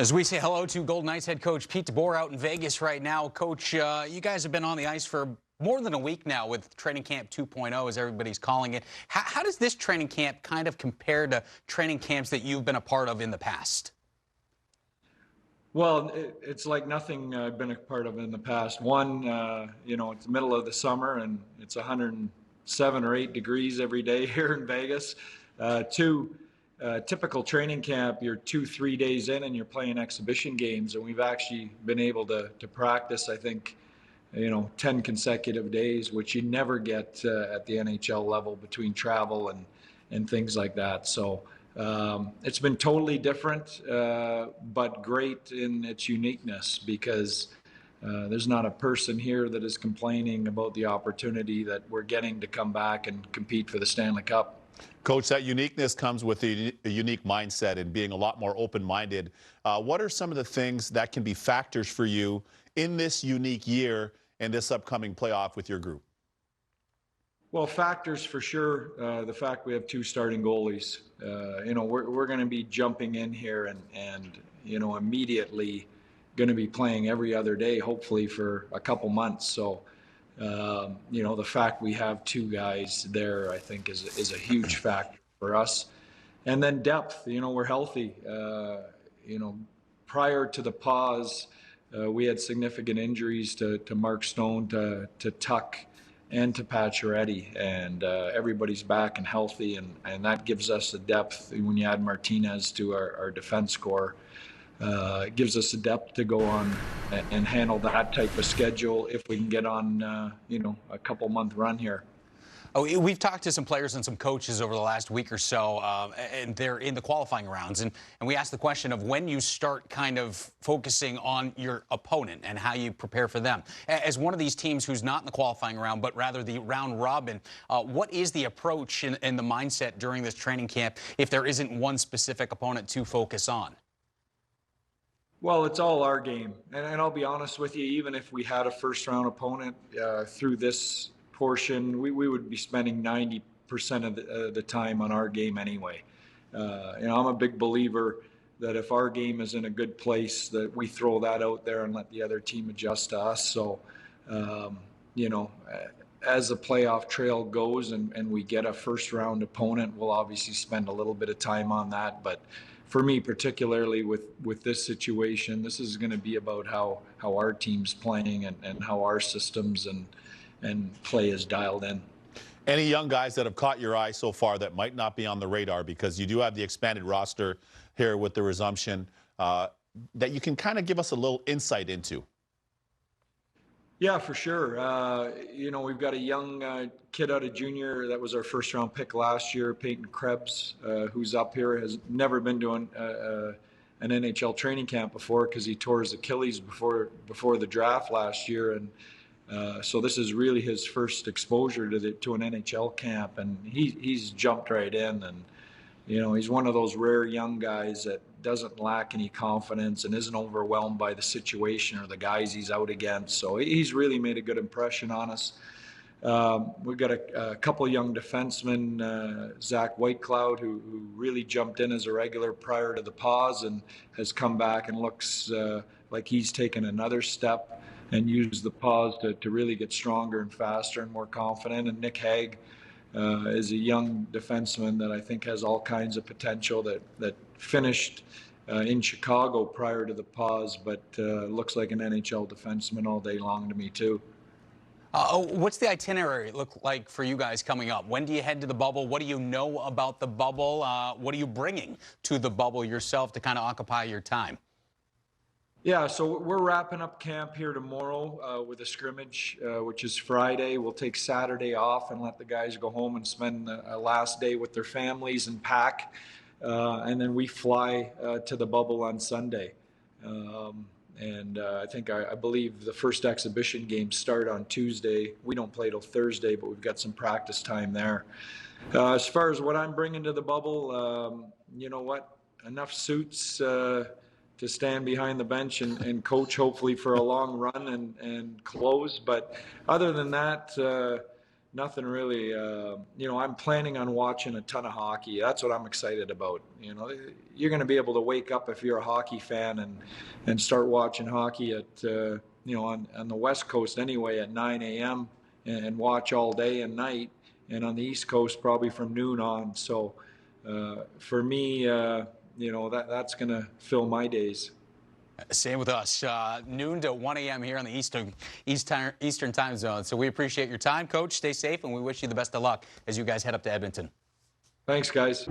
As we say hello to Golden Knights head coach Pete DeBoer out in Vegas right now. Coach, you guys have been on the ice for more than a week now with Training Camp 2.0, as everybody's calling it. How does this training camp kind of compare to training camps that you've been a part of in the past? Well, it's like nothing I've been a part of in the past. One, it's the middle of the summer and it's 107 or 8 degrees every day here in Vegas. Two, typical training camp, you're 2-3 days in and you're playing exhibition games, and we've actually been able to practice, I think, 10 consecutive days, which you never get at the NHL level between travel and things like that. So it's been totally different, but great in its uniqueness, because there's not a person here that is complaining about the opportunity that we're getting to come back and compete for the Stanley Cup. Coach, that uniqueness comes with a unique mindset and being a lot more open-minded. What are some of the things that can be factors for you in this unique year and this upcoming playoff with your group? Well, factors for sure. The fact we have 2 starting goalies. We're going to be jumping in here and immediately going to be playing every other day, hopefully for a couple months. So, the fact we have 2 guys there, I think, is a huge factor for us. And then depth. We're healthy. Prior to the pause, we had significant injuries to Mark Stone, to Tuck, and to Pacioretty, and everybody's back and healthy, and that gives us the depth. When you add Martinez to our defense core, it gives us the depth to go on and handle that type of schedule if we can get on a couple month run here. Oh, we've talked to some players and some coaches over the last week or so, and they're in the qualifying rounds. And we asked the question of when you start kind of focusing on your opponent and how you prepare for them. As one of these teams who's not in the qualifying round, but rather the round robin, what is the approach and the mindset during this training camp if there isn't one specific opponent to focus on? Well, it's all our game. And I'll be honest with you, even if we had a first-round opponent through this portion, we would be spending 90% of the time on our game anyway. I'm a big believer that if our game is in a good place, that we throw that out there and let the other team adjust to us. So, as the playoff trail goes and we get a first-round opponent, we'll obviously spend a little bit of time on that. But for me, particularly with this situation, this is going to be about how our team's playing and how our systems and play is dialed in. Any young guys that have caught your eye so far that might not be on the radar, because you do have the expanded roster here with the resumption, that you can kind of give us a little insight into? Yeah, for sure. We've got a young kid out of junior that was our first-round pick last year, Peyton Krebs, who's up here, has never been to an NHL training camp before because he tore his Achilles before the draft last year, and so this is really his first exposure to an NHL camp, and he's jumped right in, and he's one of those rare young guys that doesn't lack any confidence and isn't overwhelmed by the situation or the guys he's out against. So he's really made a good impression on us. We've got a couple of young defensemen, Zach Whitecloud, who really jumped in as a regular prior to the pause and has come back and looks like he's taken another step and used the pause to really get stronger and faster and more confident. And Nick Hague is a young defenseman that I think has all kinds of potential, that finished in Chicago prior to the pause, but looks like an NHL defenseman all day long to me too. What's the itinerary look like for you guys coming up? When do you head to the bubble? What do you know about the bubble? What are you bringing to the bubble yourself to kind of occupy your time? Yeah, so we're wrapping up camp here tomorrow with a scrimmage, which is Friday. We'll take Saturday off and let the guys go home and spend a last day with their families and pack. And then we fly to the bubble on Sunday. I believe the first exhibition games start on Tuesday. We don't play till Thursday, but we've got some practice time there. As far as what I'm bringing to the bubble, enough suits to stand behind the bench and coach, hopefully for a long run and close. But other than that, nothing really. I'm planning on watching a ton of hockey. That's what I'm excited about. You're going to be able to wake up if you're a hockey fan and start watching hockey at on the West Coast anyway at 9 a.m. and watch all day and night, and on the East Coast probably from noon on. So for me, that's going to fill my days. Same with us. Noon to 1 a.m. here on the Eastern time zone. So we appreciate your time, Coach. Stay safe, and we wish you the best of luck as you guys head up to Edmonton. Thanks, guys.